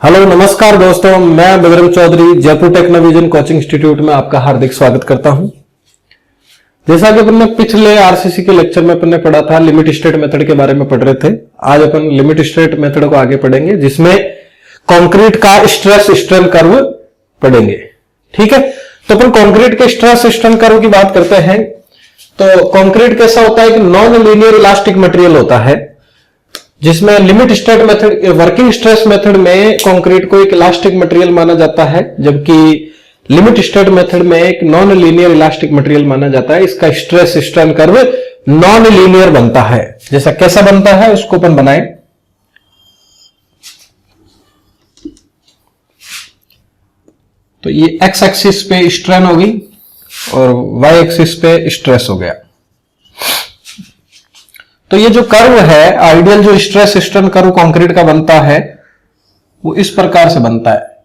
Hello नमस्कार दोस्तों, मैं Bajrang Chaudhary Jaipur Technovision coaching institute में आपका हार्दिक स्वागत करता हूं। जैसा कि अपन ने पिछले आरसीसी के लेक्चर में अपन ने पढ़ा था, लिमिट स्टेट मेथड के बारे में पढ़ रहे थे। आज अपन लिमिट स्टेट मेथड को आगे पढ़ेंगे, जिसमें कंक्रीट का स्ट्रेस स्ट्रेन कर्व पढ़ेंगे। ठीक है, तो अपन कंक्रीट के स्ट्रेस स्ट्रेन कर्व की बात करते हैं। तो कंक्रीट कैसा होता है? एक नॉन लीनियर इलास्टिक मटेरियल होता है, जिसमें limit state method, working stress method में कंक्रीट को एक इलास्टिक मटेरियल माना जाता है, जबकि लिमिट स्टेट मेथड में एक नॉन लीनियर इलास्टिक मटेरियल माना जाता है। इसका stress strain curve non linear बनता है। जैसा कैसा बनता है उसको अपन बनाए। तो ये एक्स एक्सिस पे स्ट्रेन होगी और वाई एक्सिस पे स्ट्रेस हो गया। तो ये जो कर्व है, आइडियल जो स्ट्रेस स्ट्रेन कर्व कंक्रीट का बनता है, वो इस प्रकार से बनता है।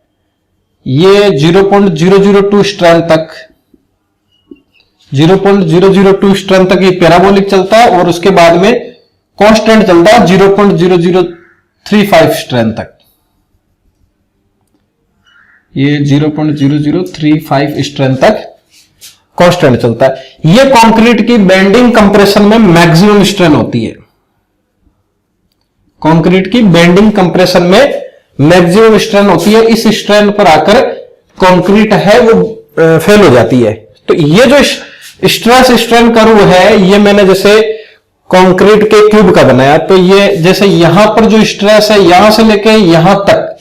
ये 0.002 स्ट्रेन तक 0.002 स्ट्रेन तक ये पैराबोलिक चलता है और उसके बाद में कांस्टेंट चलता है 0.0035 स्ट्रेन तक। ये 0.0035 स्ट्रेन तक कांस्टेंट चलता है। ये कंक्रीट की बेंडिंग कंप्रेशन में मैक्सिमम स्ट्रेन होती है। कंक्रीट की बेंडिंग कंप्रेशन में मैक्सिमम स्ट्रेन होती है। इस स्ट्रेन पर आकर कंक्रीट है वो फेल हो जाती है। तो ये जो स्ट्रेस स्ट्रेन कर्व है, ये मैंने जैसे कंक्रीट के क्यूब का बनाया। तो ये जैसे यहां पर जो स्ट्रेस है, यहां से लेके यहां तक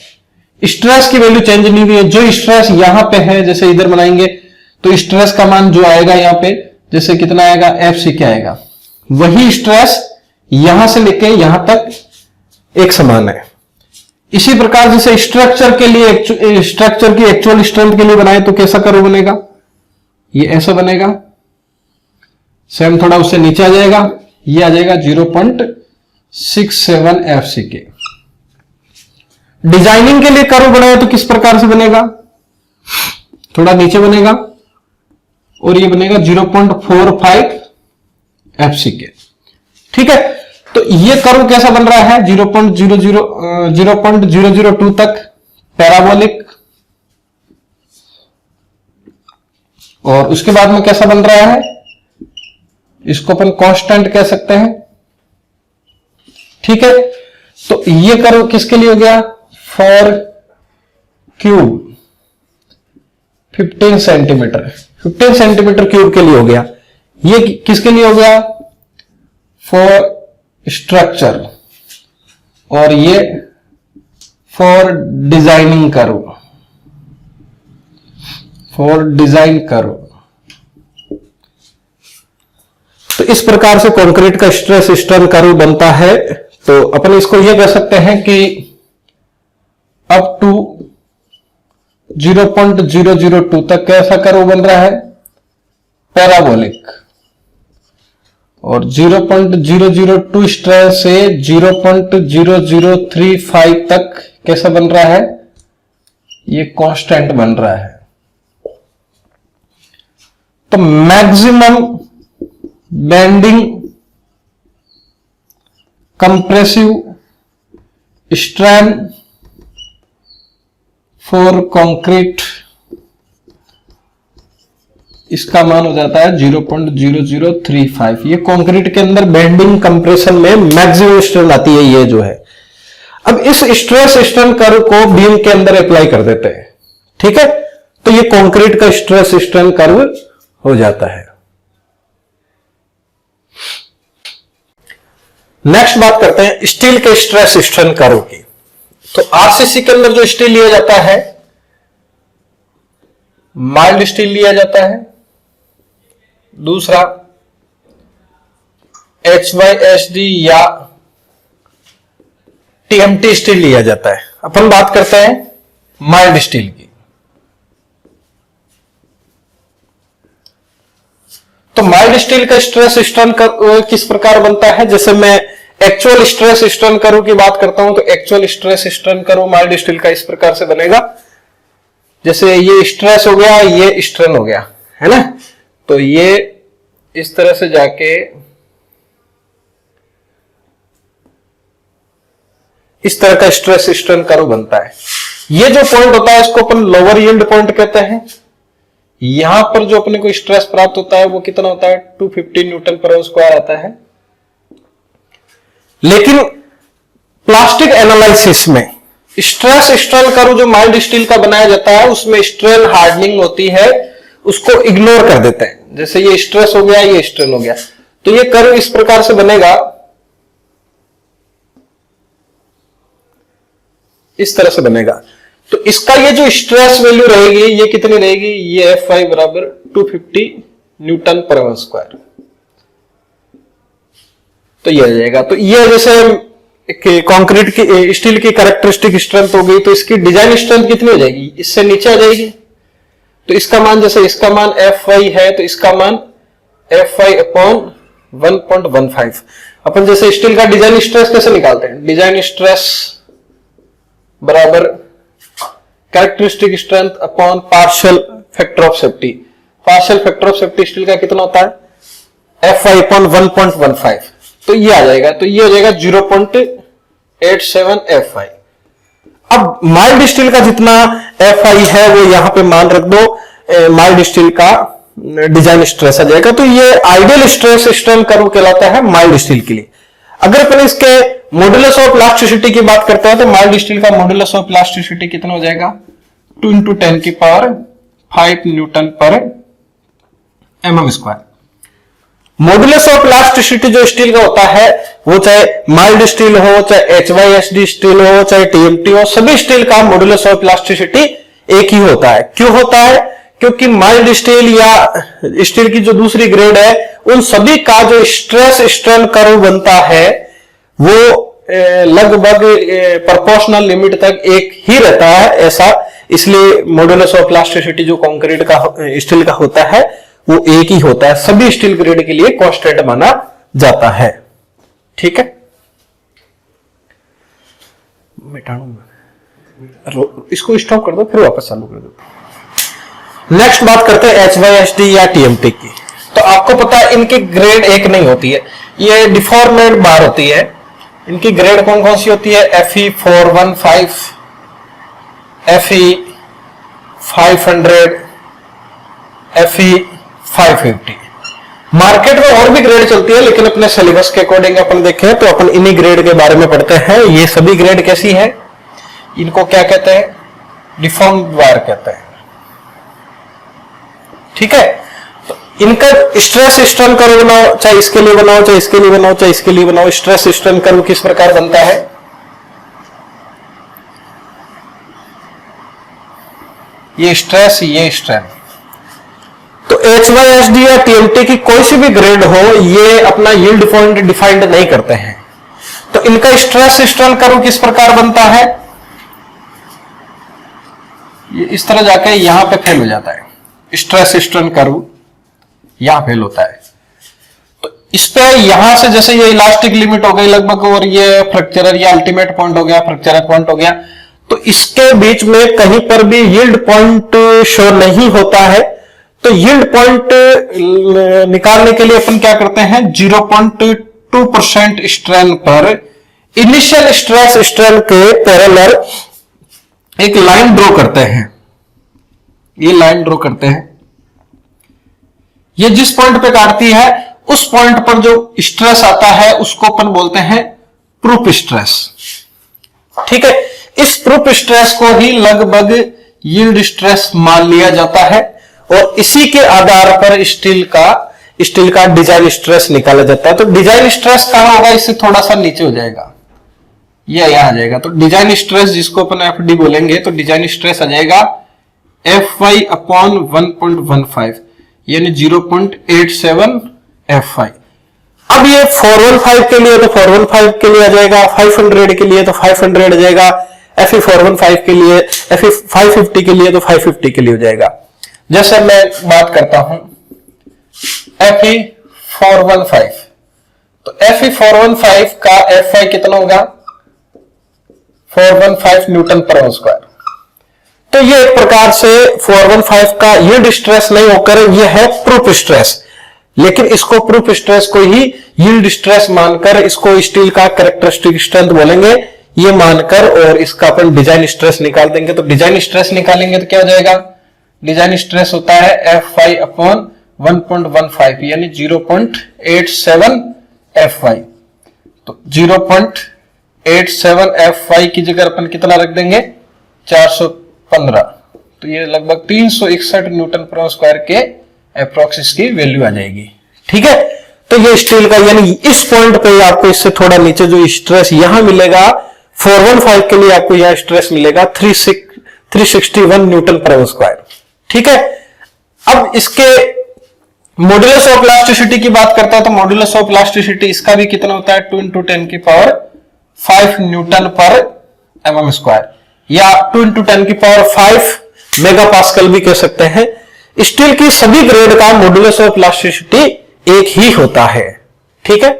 स्ट्रेस की वैल्यू चेंज नहीं हुई है। जो स्ट्रेस यहां पे है, जैसे इधर बनाएंगे तो स्ट्रेस का मान जो आएगा यहां पे, जैसे कितना आएगा, एफ सी क्या आएगा, वही स्ट्रेस यहां से लेके यहां तक एक समान है। इसी प्रकार जैसे स्ट्रक्चर के लिए, स्ट्रक्चर की एक्चुअल स्ट्रेंथ के लिए बनाए तो कैसा कर्व बनेगा? ये ऐसा बनेगा। सेम थोड़ा उससे नीचे आ जाएगा, ये आ जाएगा 0.67 एफ सी के। डिजाइनिंग के लिए कर्व बनाए तो किस प्रकार से बनेगा? थोड़ा नीचे बनेगा और ये बनेगा 0.45 एफ सी के। ठीक है, तो ये कर्व कैसा बन रहा है? 0.002 तक पैराबोलिक, और उसके बाद में कैसा बन रहा है? इसको अपन कांस्टेंट कह सकते हैं। ठीक है, तो ये कर्व किसके लिए हो गया? For cube 15 centimetre, 15 centimetre cube के लिए हो गया। ये किसके लिए हो गया? फॉर स्ट्रक्चर, और ये for designing curve, for design curve. तो इस प्रकार से कंक्रीट का स्ट्रेस स्ट्रेन कर्व बनता है। तो अपन इसको यह कह सकते हैं कि अप टू 0.002 तक कैसा कर्व बन रहा है? पैराबोलिक। और 0.002 स्ट्रेन से 0.0035 तक कैसा बन रहा है? ये कांस्टेंट बन रहा है। तो maximum bending compressive strain for concrete, इसका मान हो जाता है 0.0035। ये कंक्रीट के अंदर बेंडिंग कंप्रेशन में मैक्सिमम स्ट्रेन आती है, ये जो है। अब इस स्ट्रेस स्ट्रेन कर्व को बीम के अंदर अप्लाई कर देते हैं। ठीक है, तो ये कंक्रीट का स्ट्रेस स्ट्रेन कर्व हो जाता है। नेक्स्ट बात करते हैं स्टील के स्ट्रेस स्ट्रेन कर्व की। तो आरसीसी के अंदर जो स्टील लिया जाता है, माइल्ड स्टील लिया जाता है। दूसरा HYSD या TMT स्टील लिया जाता है। अपन बात करते हैं माइल्ड स्टील की। तो माइल्ड स्टील का स्ट्रेस स्ट्रेन किस प्रकार बनता है? जैसे मैं एक्चुअल स्ट्रेस स्ट्रेन कर्व की बात करता हूं, तो actual stress strain curve mild steel का इस प्रकार से बनेगा। जैसे ये स्ट्रेस हो गया, ये स्ट्रेन हो गया, है ना। तो ये इस तरह से जाके इस तरह का स्ट्रेस स्ट्रेन कर्व बनता है। ये जो पॉइंट होता है इसको अपन लोअर यील्ड पॉइंट कहते हैं। यहां पर जो अपने को स्ट्रेस प्राप्त होता है वो कितना होता है 250 न्यूटन पर स्क्वायर आता है। लेकिन प्लास्टिक एनालिसिस में स्ट्रेस स्ट्रेन कर्व जो माइल्ड स्टील का बनाया जाता है उसमें स्ट्रेन हार्डनिंग होती है, उसको इग्नोर कर देते हैं। जैसे ये स्ट्रेस हो गया, ये स्ट्रेन हो गया, तो ये कर्व इस प्रकार से बनेगा, इस तरह से बनेगा। तो इसका ये जो स्ट्रेस वैल्यू रहेगी ये कितनी रहेगी, ये F5 बराबर 250 न्यूटन पर स्क्वायर। तो ये आ जाएगा। तो ये जैसे कंक्रीट की स्टील की कैरेक्टरिस्टिक स्ट्रेंथ हो गई, तो इसकी डिजाइन स्ट्रेंथ कितनी हो जाएगी, इससे नीचे आ जाएगी। तो इसका मान, जैसे इसका मान F5 है तो इसका मान F5 अपॉन 1.15। अपन जैसे स्टील का डिजाइन स्ट्रेस कैसे निकालते हैं, डिजाइन स्ट्रेस बराबर characteristic strength upon partial factor of safety. Partial factor of safety steel का कितना होता है F5 अपॉन 1.15, तो ये आ जाएगा। तो ये हो जाएगा 0.87 F5। अब माइल्ड स्टील का जितना Fi है वो यहां पे मान रख दो, माइल्ड स्टील का डिजाइन स्ट्रेस आ जाएगा। तो ये आइडियल स्ट्रेस स्ट्रेन कर्व कहलाता है माइल्ड स्टील के लिए। अगर अपन इसके मॉड्यूलस ऑफ इलास्टिसिटी की बात करते हैं तो माइल्ड स्टील का मॉड्यूलस ऑफ इलास्टिसिटी कितना हो जाएगा 2 × 10⁵ न्यूटन पर mm square. Modulus of elasticity जो स्टील का होता है वो चाहे माइल्ड स्टील हो, चाहे HYSD स्टील हो, चाहे TMT हो, सभी स्टील का मॉड्यूलस ऑफ इलास्टिसिटी एक ही होता है। क्यों होता है, क्योंकि माइल्ड स्टील या स्टील की जो दूसरी ग्रेड है उन सभी का जो स्ट्रेस स्ट्रेन कर्व बनता है वो लगभग प्रोपोर्शनल लिमिट तक एक ही रहता है। ऐसा इसलिए मॉड्यूलस ऑफ इलास्टिसिटी जो कंक्रीट का स्टील का होता है वो एक ही होता है, सभी स्टील ग्रेड के लिए कांस्टेंट माना जाता है। ठीक है, इसको स्टॉप कर दो फिर वापस चालू कर दो। नेक्स्ट बात करते हैं HYSD या TMT की। तो आपको पता है इनकी ग्रेड एक नहीं होती है, ये डिफॉर्मेड बार होती है। इनकी ग्रेड कौन कौन सी होती है, FE 415, FE 500, FE 550। मार्केट में और भी ग्रेड चलती है लेकिन अपने सिलेबस के अकॉर्डिंग अपन देखें तो अपन इन्हीं ग्रेड के बारे में पढ़ते हैं। ये सभी ग्रेड कैसी है, इनको क्या कहते हैं, डिफॉर्म्ड वायर कहते हैं। ठीक है, तो इनका स्ट्रेस स्ट्रेन कर्व बनाओ, चाहे इसके लिए बनाओ, चाहे इसके लिए बनाओ, चाहे इसके लिए बनाओ, स्ट्रेस स्ट्रेन कर्व किस प्रकार बनता है। ये स्ट्रेस, ये स्ट्रेन। तो HYSD या TMT की कोई सी भी ग्रेड हो ये अपना यील्ड पॉइंट डिफाइंड नहीं करते हैं। तो इनका स्ट्रेस स्ट्रेन कर्व किस प्रकार बनता है, ये इस तरह जाके यहां पे फेल हो जाता है। स्ट्रेस स्ट्रेन कर्व यहां फेल होता है। तो इस पे यहां से जैसे ये इलास्टिक लिमिट हो गई लगभग और ये फ्रैक्चरर या अल्टीमेट पॉइंट हो गया, फ्रैक्चरर पॉइंट हो गया, तो इसके बीच में कहीं पर भी यील्ड पॉइंट शो नहीं होता है। तो यील्ड पॉइंट निकालने के लिए अपन क्या करते हैं, 0.2% स्ट्रेन पर इनिशियल स्ट्रेस स्ट्रेन के पैरेलल एक लाइन ड्रॉ करते हैं। ये लाइन ड्रॉ करते हैं, ये जिस पॉइंट पे काटती है उस पॉइंट पर जो स्ट्रेस आता है उसको अपन बोलते हैं प्रूफ स्ट्रेस। ठीक है, इस प्रूफ स्ट्रेस को ही लगभग यील्ड स्ट्रेस मान लिया जाता है और इसी के आधार पर स्टील का डिजाइन स्ट्रेस निकाला जाता है। तो डिजाइन स्ट्रेस कहां होगा, इससे थोड़ा सा नीचे हो जाएगा, यह यहां आ जाएगा। तो डिजाइन स्ट्रेस जिसको अपन FD बोलेंगे, तो डिजाइन स्ट्रेस आ जाएगा F5 अपॉन 1.15 यानी 0.87 F5। अब ये 415 के लिए तो 415 के लिए आ जाएगा, 500 के लिए तो 500 आ जाएगा, FE 415 के लिए, FE 550 के लिए तो 550 के लिए हो जाएगा। जैसे मैं बात करता हूं FE 415, तो FE 415 का F5 कितना होगा 415 न्यूटन पर स्क्वायर। तो ये एक प्रकार से 415 का यील्ड स्ट्रेस नहीं होकर ये है प्रूफ स्ट्रेस, लेकिन इसको प्रूफ स्ट्रेस को ही यील्ड स्ट्रेस मानकर इसको स्टील का कैरेक्टरिस्टिक स्ट्रेंथ बोलेंगे। ये मानकर और इसका अपन डिजाइन स्ट्रेस निकाल देंगे। तो डिजाइन स्ट्रेस निकालेंगे तो क्या हो जाएगा, डिजाइन स्ट्रेस होता है Fy अपॉन 1.15 यानी 0.87 Fy। तो 0.87 Fy की जगह अपन कितना रख देंगे 415, तो ये लगभग 361 न्यूटन पर स्क्वायर के अप्रोक्स इसकी वैल्यू आ जाएगी। ठीक है, तो ये स्टील का यानी इस पॉइंट पे आपको इससे थोड़ा नीचे जो स्ट्रेस यहां मिलेगा 415 के लिए आपको यह स्ट्रेस मिलेगा 361 न्यूटन पर स्क्वायर। ठीक है, अब इसके मॉड्यूलस ऑफ इलास्टिसिटी की बात करता है तो मॉड्यूलस ऑफ इलास्टिसिटी इसका भी कितना होता है 2 × 10⁵ न्यूटन पर mm स्क्वायर या 2 × 10⁵ मेगा पास्कल भी कह सकते हैं। स्टील की सभी ग्रेड का मॉड्यूलस ऑफ इलास्टिसिटी एक ही होता है। ठीक है,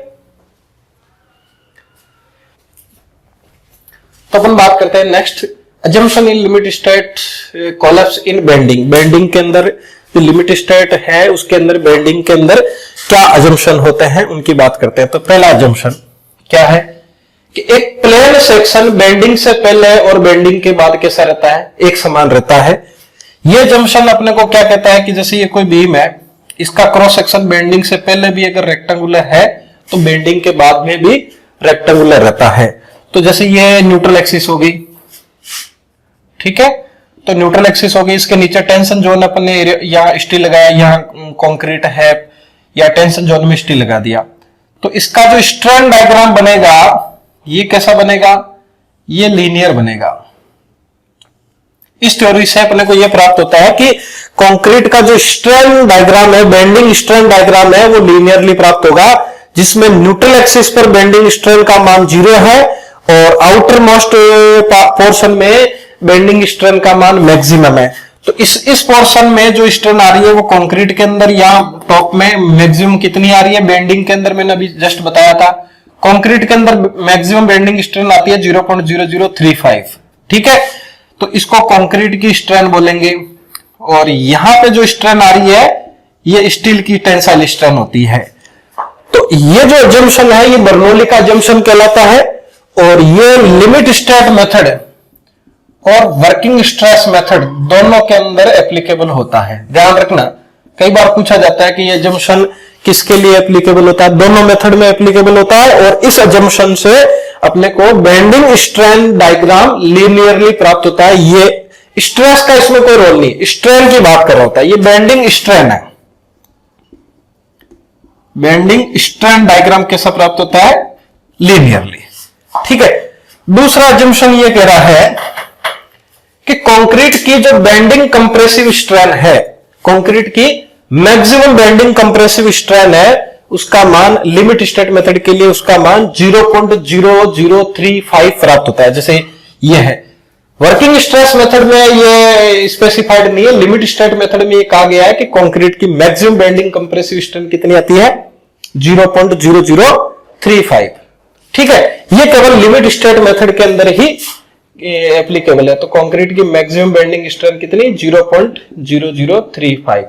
तो अपन बात करते हैं नेक्स्ट अजम्पशन इन लिमिट स्टेट कोलैप्स इन बेंडिंग। बेंडिंग के अंदर जो लिमिट स्टेट है उसके अंदर बेंडिंग के अंदर क्या अजम्पशन होते हैं उनकी बात करते हैं। तो पहला अजम्पशन क्या है कि एक प्लेन सेक्शन बेंडिंग से पहले और बेंडिंग के बाद कैसा रहता है, एक समान रहता है। यह अजम्पशन अपने को क्या कहता है कि जैसे ये कोई बीम है, इसका क्रॉस सेक्शन बेंडिंग से पहले भी अगर रेक्टेंगुलर है तो बेंडिंग के बाद में भी रेक्टेंगुलर रहता है। तो जैसे ये न्यूट्रल एक्सिस होगी, ठीक है, तो न्यूट्रल एक्सिस होगी, इसके नीचे टेंशन जोन अपन ने यहाँ स्टील लगाया, यहाँ कंक्रीट है या टेंशन जोन में स्टील लगा दिया, तो इसका जो स्ट्रेन डायग्राम बनेगा ये कैसा बनेगा, ये लीनियर बनेगा। इस थ्योरी से अपने को यह प्राप्त होता है कि कंक्रीट का जो स्ट्रेन डायग्राम है, बेंडिंग स्ट्रेन डायग्राम है, वो लीनियरली प्राप्त होगा, जिसमें न्यूट्रल एक्सिस पर बेंडिंग स्ट्रेन का मान 0 है और आउटर मोस्ट पोर्शन में बेंडिंग स्ट्रेन का मान मैक्सिमम है। तो इस पोर्शन में जो स्ट्रेन आ रही है वो कंक्रीट के अंदर या टॉप में मैक्सिमम कितनी आ रही है, बेंडिंग के अंदर मैंने अभी जस्ट बताया था कंक्रीट के अंदर मैक्सिमम बेंडिंग स्ट्रेन आती है 0.0035। ठीक है, तो इसको कंक्रीट की स्ट्रेन बोलेंगे और यहां पे जो स्ट्रेन आ रही है ये स्टील की टेंसाइल स्ट्रेन होती है। तो ये जो अजम्पशन है ये बर्नौली का अजम्पशन कहलाता है और ये लिमिट स्टेट मेथड और वर्किंग स्ट्रेस मेथड दोनों के अंदर एप्लीकेबल होता है। ध्यान रखना, कई बार पूछा जाता है कि ये अजम्पशन किसके लिए एप्लीकेबल होता है, दोनों मेथड में एप्लीकेबल होता है और इस अजम्पशन से अपने को बेंडिंग स्ट्रेन डायग्राम लीनियरली प्राप्त होता है। ये स्ट्रेस का इसमें कोई रोल नहीं, स्ट्रेन की बात कर रहा होता है, ये बेंडिंग स्ट्रेन है। बेंडिंग स्ट्रेन डायग्राम कैसा प्राप्त होता है, लीनियरली। ठीक है, दूसरा अजम्पशन ये कह रहा है कि कंक्रीट की जो बेंडिंग कंप्रेसिव स्ट्रेन है, कंक्रीट की मैक्सिमम बेंडिंग कंप्रेसिव स्ट्रेन है, उसका मान लिमिट स्टेट मेथड के लिए उसका मान 0.0035 प्राप्त होता है। जैसे ये है, वर्किंग स्ट्रेस मेथड में ये स्पेसिफाइड नहीं है, लिमिट स्टेट मेथड में ये कहा गया है कि कंक्रीट की मैक्सिमम बेंडिंग कंप्रेसिव स्ट्रेन कितनी आती है 0.0035। ठीक है, ये केवल लिमिट स्टेट मेथड के अंदर ही एप्लीकेबल है। तो कंक्रीट की मैक्सिमम बेंडिंग स्ट्रेन कितनी 0.0035,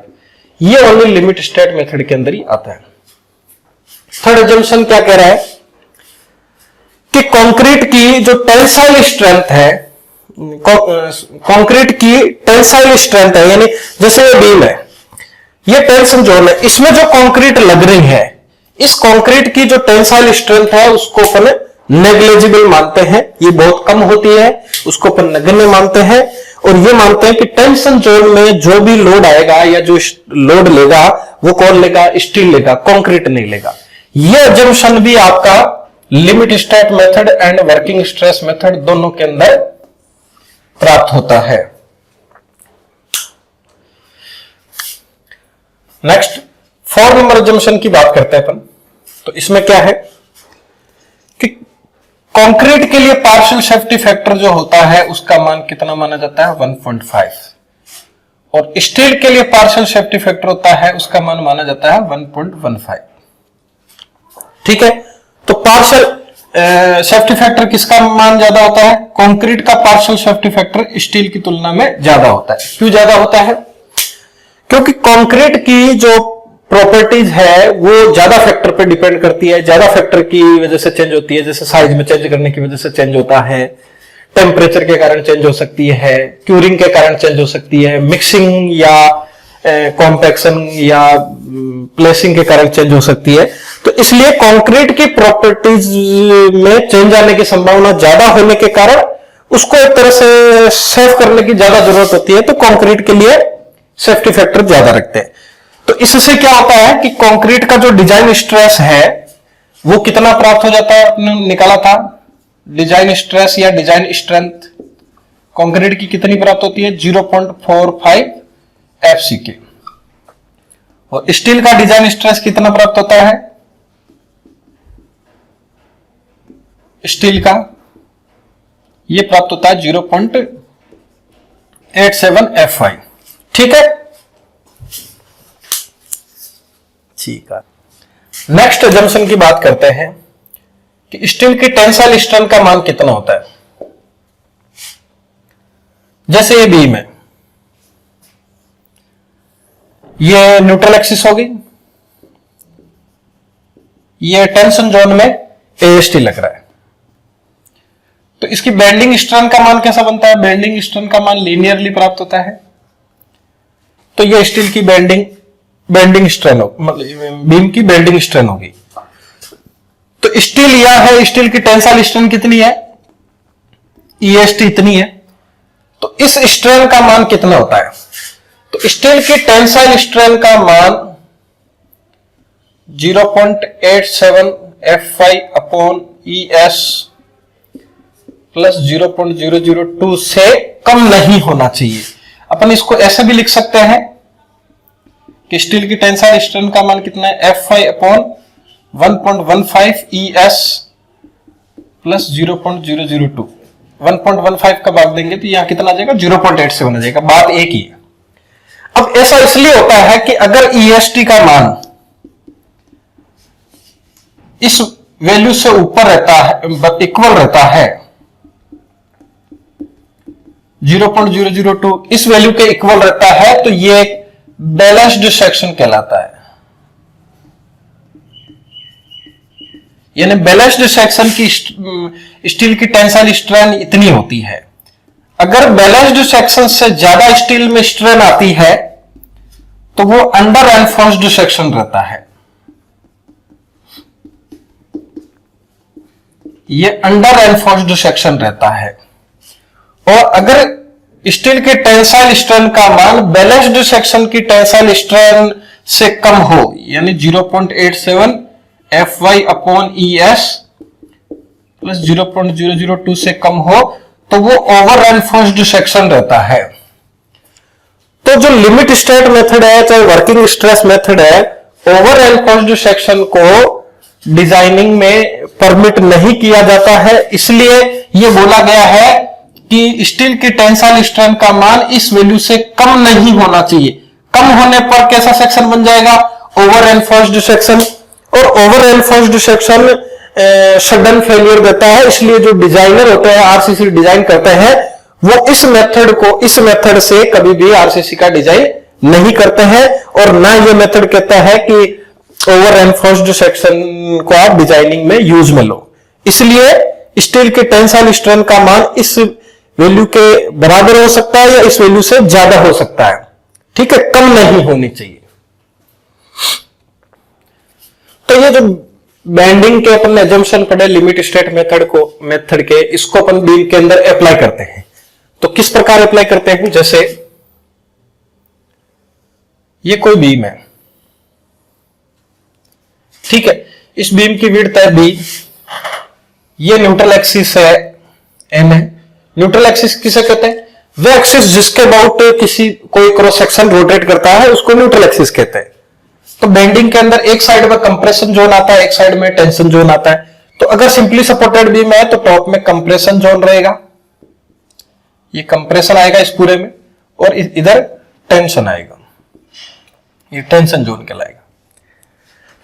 ये ओनली लिमिट स्टेट मेथड के अंदर ही आता है। थर्ड अजम्पशन क्या कह रहा है कि कंक्रीट की जो टेंसाइल स्ट्रेंथ है, कंक्रीट की टेंसाइल स्ट्रेंथ है, यानी जैसे ये बीम है, ये टेंशन जोन है, इसमें जो कंक्रीट लग रही है, इस कंक्रीट की जो टेंसाइल स्ट्रेंथ है उसको अपन नेग्लिजिबल मानते हैं, ये बहुत कम होती है, उसको अपन नगण्य मानते हैं और ये मानते हैं कि टेंशन जोन में जो भी लोड आएगा या जो लोड लेगा वो कौन लेगा, स्टील लेगा, कंक्रीट नहीं लेगा। ये अजम्पशन भी आपका limit state method and working stress method दोनों के अंदर प्राप्त होता है। नेक्स्ट 4 नंबर अजम्पशन की बात करते हैं अपन। तो इसमें क्या है कि कंक्रीट के लिए पार्शियल सेफ्टी फैक्टर जो होता है उसका मान कितना माना जाता है 1.5 और स्टील के लिए पार्शियल सेफ्टी फैक्टर होता है उसका मान माना जाता है 1.15। ठीक है, तो पार्शियल सेफ्टी फैक्टर किसका मान ज्यादा होता है, कंक्रीट का पार्शियल सेफ्टी फैक्टर स्टील की तुलना में ज्यादा होता है। क्यों ज्यादा होता है, क्योंकि कंक्रीट की जो प्रॉपर्टीज है वो ज्यादा फैक्टर पे डिपेंड करती है, ज्यादा फैक्टर की वजह से चेंज होती है। जैसे साइज में चेंज करने की वजह से चेंज होता है, टेम्परेचर के कारण चेंज हो सकती है, क्यूरिंग के कारण चेंज हो सकती है, मिक्सिंग या कॉम्पैक्शन या प्लेसिंग के कारण चेंज हो सकती है। तो इसलिए कंक्रीट की प्रॉपर्टीज में चेंज आने की संभावना ज्यादा होने के कारण उसको एक तरह से सेव करने की ज्यादा जरूरत होती है। तो कंक्रीट के लिए सेफ्टी फैक्टर ज्यादा रखते हैं। तो इससे क्या होता है कि कंक्रीट का जो डिजाइन स्ट्रेस है वो कितना प्राप्त हो जाता है, आपने निकाला था डिजाइन स्ट्रेस या डिजाइन स्ट्रेंथ कंक्रीट की कितनी प्राप्त होती है, 0.45 FCK। और स्टील का डिजाइन स्ट्रेस कितना प्राप्त होता है, स्टील का ये प्राप्त होता है 0.87 FI। ठीक है, ठीक है। नेक्स्ट अजम्पशन की बात करते हैं कि स्टील की टेंसाइल स्ट्रेंथ का मान कितना होता है। जैसे ये बीम है, ये न्यूट्रल एक्सिस होगी, ये टेंशन जोन में AST लग रहा है। तो इसकी बेंडिंग स्ट्रेंथ का मान कैसा बनता है, बेंडिंग स्ट्रेंथ का मान लीनियरली प्राप्त होता है। तो ये स्टील की बेंडिंग स्ट्रेन हो, बीम की बेंडिंग स्ट्रेन होगी। तो स्टील यह है, स्टील की टेंसाइल स्ट्रेन कितनी है, EST इतनी है। तो इस स्ट्रेन का मान कितना होता है, तो स्टील की टेंसाइल स्ट्रेन का मान 0.87 FI अपॉन ES प्लस 0.002 से कम नहीं होना चाहिए। अपन इसको ऐसे भी लिख सकते हैं कि स्टील की टेंसाइल स्ट्रेंथ का मान कितना है, FI अपॉन 1.15 ES प्लस 0.002। 1.15 का भाग देंगे तो यहां कितना आ जाएगा, 0.87 आ जाएगा। बात एक ही है। अब ऐसा इसलिए होता है कि अगर EST का मान इस वैल्यू से ऊपर रहता है, इक्वल रहता है 0.002 इस वैल्यू के इक्वल रहता है, तो ये एक बैलेंस्ड सेक्शन कहलाता है। यानी बैलेंस्ड सेक्शन की स्टील की टेंसाइल स्ट्रेन इतनी होती है। अगर बैलेंस्ड सेक्शन से ज्यादा स्टील में स्ट्रेन आती है तो वो अंडर एनफोर्स्ड सेक्शन रहता है। ये अंडर एनफोर्स्ड सेक्शन रहता है। और अगर स्टील के टेंसाइल स्ट्रेन का मान बैलेंस्ड सेक्शन की टेंसाइल स्ट्रेन से कम हो, यानी 0.87 FY अपॉन ES प्लस 0.002 से कम हो, तो वो ओवर एनफोर्स्ड सेक्शन रहता है। तो जो लिमिट स्टेट मेथड है, चाहे वर्किंग स्ट्रेस मेथड है, ओवर एनफोर्स्ड सेक्शन को डिजाइनिंग में परमिट नहीं किया जाता है। इसलिए यह बोला गया है कि स्टील की टेंसाइल स्ट्रेंथ का मान इस वैल्यू से कम नहीं होना चाहिए। कम होने पर कैसा सेक्शन बन जाएगा, ओवर एनफोर्स्ड सेक्शन। और over enforced section sudden failure देता है। इसलिए जो डिजाइनर होते हैं, RCC डिजाइन करते हैं, वो इस मेथड से कभी भी RCC का डिजाइन नहीं करते हैं। और ना ये मेथड कहता है कि ओवर एनफोर्स्ड सेक्शन को आप डिजाइनिंग में यूज में लो। इसलिए स्टील के टेंसाइल स्ट्रेंथ का मान इस वैल्यू के बराबर हो सकता है या इस वैल्यू से ज्यादा हो सकता है। ठीक है, कम नहीं होनी चाहिए। तो ये जो बेंडिंग के अपन अजम्पशन पढ़े लिमिट स्टेट मेथड के, इसको अपन बीम के अंदर अप्लाई करते हैं। तो किस प्रकार अप्लाई करते हैं, जैसे ये कोई बीम है, ठीक है, इस बीम की विड्थ है B, ये न्यूट्रल एक्सिस है N है। न्यूट्रल एक्सिस किसे कहते हैं, वो एक्सिस जिसके अबाउट कोई क्रॉस सेक्शन रोटेट करता है उसको न्यूट्रल एक्सिस कहते हैं। तो बेंडिंग के अंदर एक साइड में कंप्रेशन जोन आता है, एक साइड में टेंशन जोन आता है। तो अगर सिंपली सपोर्टेड बीम है तो टॉप में कंप्रेशन जोन रहेगा, ये कंप्रेशन आएगा इस पूरे में, और इधर टेंशन आएगा, ये टेंशन जोन कहलाएगा।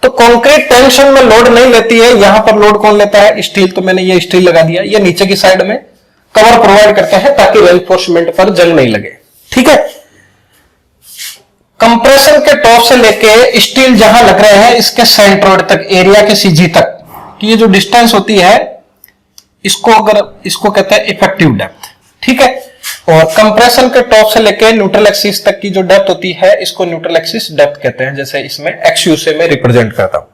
तो कंक्रीट टेंशन में लोड नहीं लेती है। यहां पर लोड कौन लेता है, स्टील। तो मैंने ये स्टील लगा दिया, ये नीचे की साइड में कवर प्रोवाइड करते हैं ताकि रेनफोर्समेंट पर जंग नहीं लगे। ठीक है, कंप्रेशन के टॉप से लेके स्टील जहां लग रहे हैं इसके सेंट्रोइड तक, एरिया के सीजी तक की ये जो डिस्टेंस होती है इसको कहते हैं इफेक्टिव डेप्थ। ठीक है, और कंप्रेशन के टॉप से लेके न्यूट्रल एक्सिस तक की जो डेप्थ होती है इसको न्यूट्रल एक्सिस डेप्थ कहते हैं, जैसे इसमें एक्सयू से मैं रिप्रेजेंट करता हूं।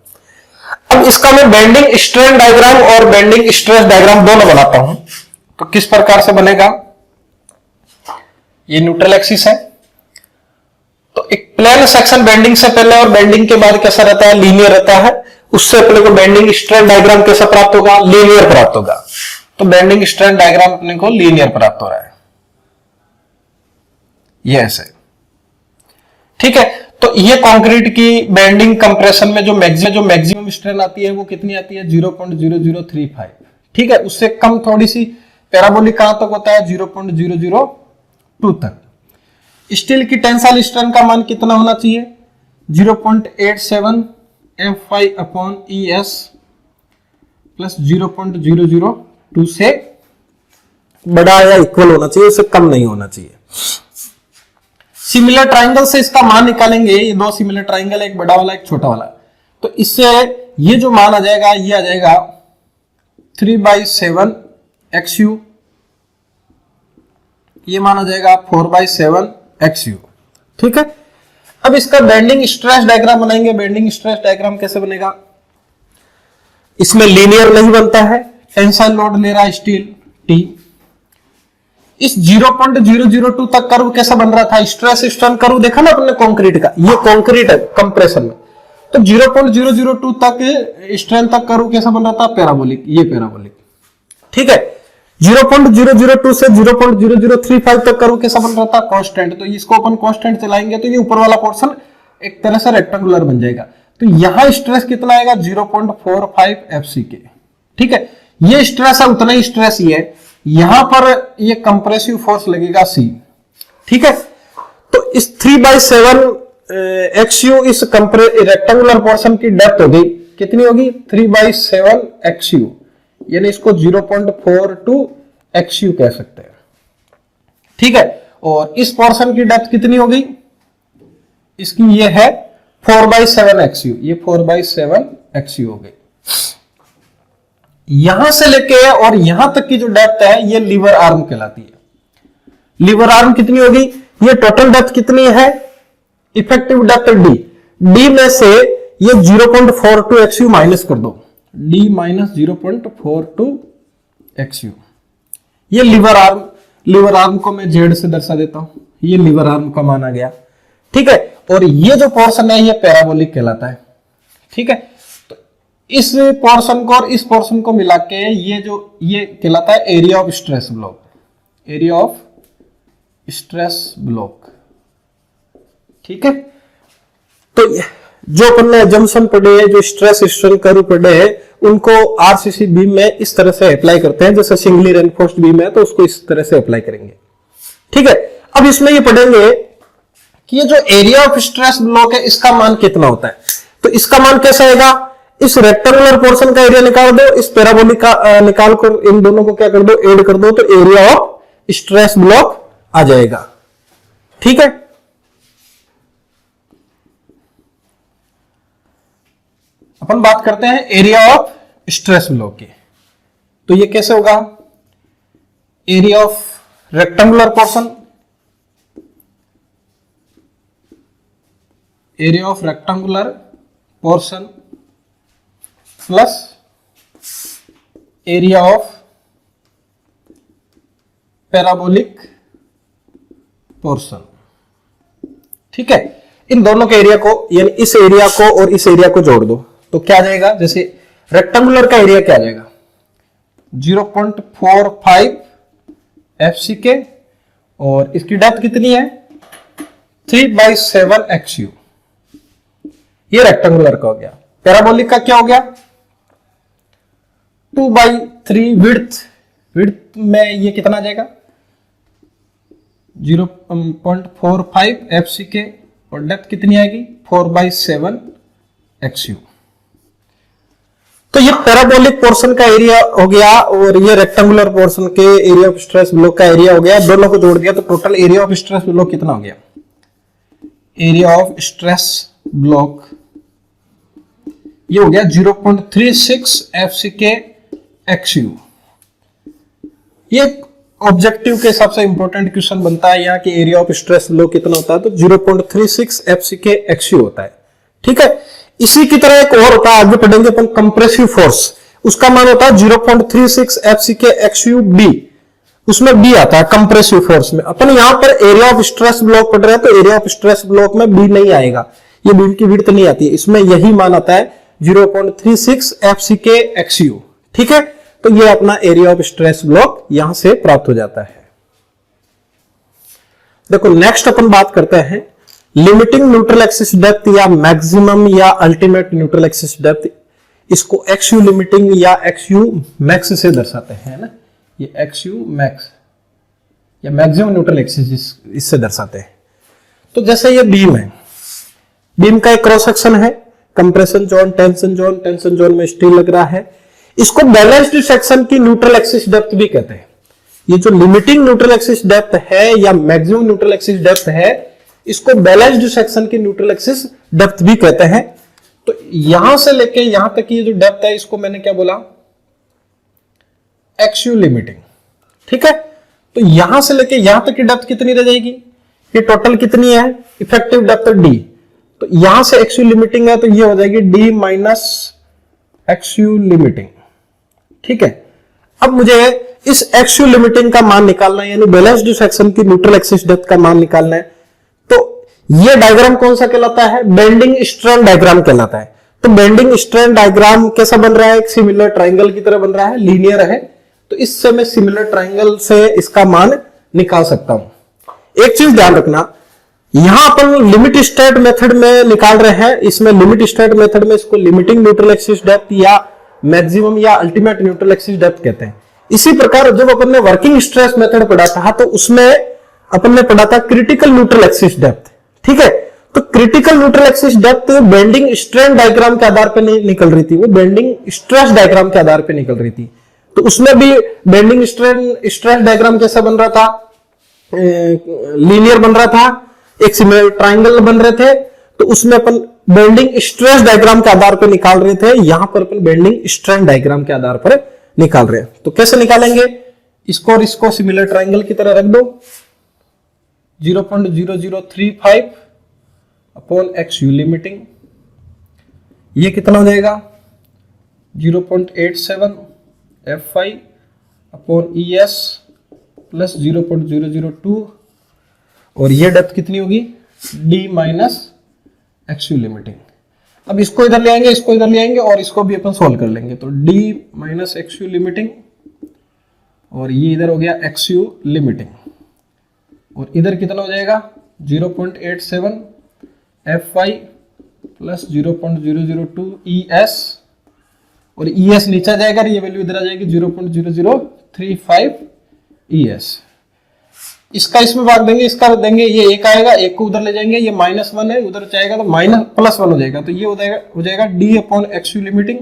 अब इसका मैं बेंडिंग स्ट्रेन डायग्राम और बेंडिंग स्ट्रेस डायग्राम दोनों बनाता हूं। तो किस प्रकार से बनेगा, ये न्यूट्रल एक्सिस है, तो एक प्लेन सेक्शन बेंडिंग से पहले और बेंडिंग के बाद कैसा रहता है, लीनियर रहता है। उससे अपने को बेंडिंग स्ट्रेन डायग्राम कैसा प्राप्त होगा, लीनियर प्राप्त होगा। तो बेंडिंग स्ट्रेन डायग्राम अपने को लीनियर प्राप्त हो रहा है, ये ऐसे। ठीक है, तो ये कंक्रीट की बेंडिंग कंप्रेशन में जो मैक्सिमम स्ट्रेन आती है वो कितनी आती है, 0.0035। ठीक है, उससे कम थोड़ी सी पैराबोलिक कहां तक होता है, 0.002 तक। स्टील की टेंसाइल स्ट्रेन का मान कितना होना चाहिए, 0.87 F5/ES प्लस 0.002 से बड़ा या इक्वल होना चाहिए, उससे कम नहीं होना चाहिए। सिमिलर ट्राइंगल से इसका मान निकालेंगे, ये दो सिमिलर ट्राइंगल, एक बड़ा वाला एक छोटा वाला, तो इससे ये जो मान आ जाएगा ये आ जाएगा 3/7 XU, ये मान आ जाएगा 4/7 XU। ठीक है, अब इसका बेंडिंग स्ट्रेस डायग्राम बनाएंगे। बेंडिंग स्ट्रेस डायग्राम कैसे बनेगा, इसमें लीनियर नहीं बनता है, टेंसाइल लोड ले रहा है स्टील T। इस 0.002 तक कर्व कैसा बन रहा था, स्ट्रेस स्ट्रेन कर्व देखा ना अपने कंक्रीट का, ये कंक्रीट है कंप्रेशन में, तो 0.002 तक स्ट्रेन तक कर्व कैसा बन रहा था, पैराबोलिक, ये पैराबोलिक। ठीक है, 0.002 से 0.0035 तक कर्व कैसा बन रहा था, कांस्टेंट। तो इसको अपन कांस्टेंट चलाएंगे तो ये ऊपर वाला पोर्शन एक तरह से रेक्टेंगुलर बन जाएगा। तो यहां स्ट्रेस कितना आएगा, 0.45 FCK। ठीक है, ये स्ट्रेस है, उतना ही स्ट्रेस ये है। यहां पर ये कंप्रेसिव फोर्स लगेगा C। ठीक है, तो इस 3/7 XU इस रेक्टेंगुलर पोर्शन की डेप्थ हो गई, कितनी होगी, 3/7 XU, यानी इसको 0.42 XU कह सकते हैं। ठीक है, और इस पोर्शन की डेप्थ कितनी हो गई, इसकी ये है 4/7 XU, ये 4/7 XU हो गई। यहां से लेके और यहां तक की जो डेप्थ है ये लीवर आर्म कहलाती है। लीवर आर्म कितनी होगी, ये टोटल डेप्थ कितनी है, इफेक्टिव डेप्थ D में से ये 0.42 XU माइनस कर दो, D माइनस 0.42 XU। ये लीवर आर्म को मैं Z से दर्शा देता हूं, ये लीवर आर्म का मान आ गया। ठीक है, और ये जो पोर्शन है ये पैराबोलिक कहलाता है। ठीक है, तो इस पोर्शन को और इस पोर्शन को मिला के ये कहलाता है area of stress block, area of stress block. ठीक है, तो जो अपन ने एजम्पशन पढ़े, जो स्ट्रेस स्ट्रेन कर्व पढ़े हैं, उनको आरसीसी बीम में इस तरह से अप्लाई करते हैं, जैसे सिंगली रेनफोर्स्ड बीम है तो उसको इस तरह से अप्लाई करेंगे। ठीक है, अब इसमें ये पढ़ेंगे कि ये जो एरिया ऑफ स्ट्रेस ब्लॉक है इसका मान कितना होता है। तो इसका मान कैसा आएगा, इस रेक्टेंगुलर पोर्शन का एरिया निकाल दो, इस पैराबोलिक का निकाल कर इन दोनों को क्या कर दो, ऐड कर दो, तो एरिया ऑफ स्ट्रेस ब्लॉक आ जाएगा। ठीक है, अपन बात करते हैं एरिया ऑफ स्ट्रेस ब्लॉक की। तो ये कैसे होगा, area of rectangular portion, area of rectangular portion plus area of parabolic portion. ठीक है, इन दोनों के एरिया को, यानी इस एरिया को और इस एरिया को जोड़ दो तो क्या आ जाएगा, जैसे रेक्टेंगुलर का एरिया क्या आ जाएगा, 0.45 FCK, और इसकी डेप्थ कितनी है, 3/7 XU। ये रेक्टेंगुलर का हो गया। पैराबोलिक का क्या हो गया, 2/3 विड्थ में ये कितना आ जाएगा, 0.45 FCK, और डेप्थ कितनी आएगी, 4/7 XU। तो ये पैराबोलिक पोर्शन का एरिया हो गया और ये रेक्टेंगुलर पोर्शन के एरिया ऑफ स्ट्रेस ब्लॉक का एरिया हो गया। दोनों को जोड़ दिया तो total area of stress block कितना हो गया, एरिया ऑफ स्ट्रेस ब्लॉक ये हो गया 0.36 FCK XU। ये ऑब्जेक्टिव के हिसाब से इंपॉर्टेंट क्वेश्चन बनता है यहाँ कि एरिया ऑफ स्ट्रेस ब्लॉक कितना होता है, तो 0.36 FCK XU होता है। ठीक है, इसी की तरह एक और होता है, आगे पढ़ेंगे अपन, कंप्रेसिव फोर्स, उसका मान होता है 0.36 FCK XU B, उसमें B आता है कंप्रेसिव फोर्स में। अपन यहां पर एरिया ऑफ स्ट्रेस ब्लॉक पढ़ रहे हैं तो एरिया ऑफ स्ट्रेस ब्लॉक में B नहीं आएगा, ये बीम की विड्थ नहीं आती है, इसमें यही मान आता है 0.36 FCK XU। ठीक है, तो ये अपना एरिया ऑफ स्ट्रेस ब्लॉक यहां से प्राप्त हो जाता है। देखो नेक्स्ट अपन बात करते हैं लिमिटिंग न्यूट्रल एक्सिस डेप्थ या मैक्सिमम या अल्टीमेट न्यूट्रल एक्सिस डेप्थ। इसको XU लिमिटिंग या XU मैक्स से दर्शाते हैं ना, ये XU मैक्स या मैक्सिमम न्यूट्रल एक्सिस इससे दर्शाते हैं। तो जैसे ये बीम है, बीम का एक क्रॉस सेक्शन है, कंप्रेशन जोन, टेंशन जोन में स्टील लग रहा है, इसको बैलेंस्ड सेक्शन की न्यूट्रल एक्सिस डेप्थ भी कहते हैं। ये जो लिमिटिंग न्यूट्रल एक्सिस डेप्थ है या मैक्सिमम न्यूट्रल एक्सिस डेप्थ है, इसको बैलेंस्ड सेक्शन की न्यूट्रल एक्सिस डेप्थ भी कहते हैं। तो यहां से लेके यहां तक की जो डेप्थ है, इसको मैंने क्या बोला, XU लिमिटिंग। ठीक है, तो यहां से लेके यहां तक की डेप्थ कितनी रह जाएगी, ये टोटल कितनी है, इफेक्टिव डेप्थ D। तो यहां से XU लिमिटिंग है तो ये हो जाएगी D माइनस XU लिमिटिंग। ठीक है, अब मुझे इस XU लिमिटिंग का मान निकालना है, यानी बैलेंस्ड सेक्शन की न्यूट्रल एक्सिस डेप्थ का मान निकालना है। तो ये डायग्राम कौन सा कहलाता है, बेंडिंग स्ट्रैंड डायग्राम कहलाता है। तो बेंडिंग स्ट्रैंड डायग्राम कैसा बन रहा है, एक सिमिलर ट्राइंगल की तरह बन रहा है, लीनियर है, तो इससे मैं सिमिलर ट्राइंगल से इसका मान निकाल सकता हूं। एक चीज ध्यान रखना, यहां अपन लिमिट स्टेट मेथड में निकाल रहे हैं, इसमें लिमिट स्टेट मेथड में इसको लिमिटिंग न्यूट्रल एक्सिस डेप्थ या मैक्सिमम या अल्टीमेट न्यूट्रल एक्सिस डेप्थ कहते हैं। इसी प्रकार जब अपन ने वर्किंग स्ट्रेस मेथड पढ़ा था तो उसमें अपन ने पढ़ा था क्रिटिकल न्यूट्रल एक्सिस डेप्थ। ठीक है, तो critical neutral axis depth bending strain diagram के आधार पर नहीं निकल रही थी, वो बेंडिंग स्ट्रेस डायग्राम के आधार पर निकल रही थी। तो उसमें भी बेंडिंग स्ट्रेस डायग्राम कैसा बन रहा था, लीनियर बन रहा था, एक सिमिलर ट्राइंगल बन रहे थे। तो उसमें अपन बेंडिंग स्ट्रेस डायग्राम के आधार पर निकाल रहे थे, यहां पर अपन बेंडिंग स्ट्रेन डायग्राम के आधार पर निकाल रहे हैं। तो कैसे निकालेंगे, इसको और इसको सिमिलर ट्राइंगल की तरह रख दो, 0.0035 अपॉन XU लिमिटिंग, ये कितना हो जाएगा 0.87 F5 अपॉन ES प्लस 0.002, और ये डेप्थ कितनी होगी D माइनस XU लिमिटिंग। अब इसको इधर ले आएंगे, इसको इधर ले आएंगे और इसको भी अपन सोल्व कर लेंगे। तो D माइनस XU लिमिटिंग और ये इधर हो गया XU लिमिटिंग, और इधर कितना हो जाएगा 0.87 F5 प्लस 0.002 ES, और ES नीचे आ जाएगा, ये वैल्यू इधर आ जाएगी 0.0035 ES। इसका इसमें भाग देंगे, इसका देंगे, ये एक आएगा, एक को उधर ले जाएंगे, ये -1 है, उधर जाएगा तो +1 हो जाएगा। तो ये हो जाएगा D अपॉन XU लिमिटिंग,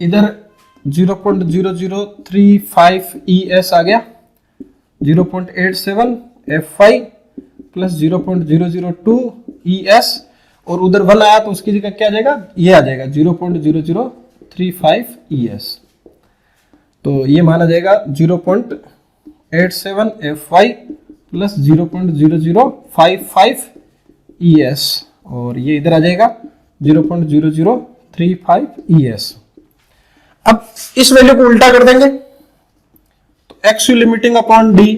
इधर 0.0035 ES आ गया, 0.87 F5 प्लस 0.002 ES, और उधर 1 आया तो उसकी जगह क्या आ जाएगा, ये आ जाएगा 0.0035 ES। तो ये माना जाएगा 0.87 F5 प्लस 0.0055 ES, और ये इधर आ जाएगा 0.0035 ES। अब इस वैल्यू को उल्टा कर देंगे तो XU लिमिटिंग अपॉन D,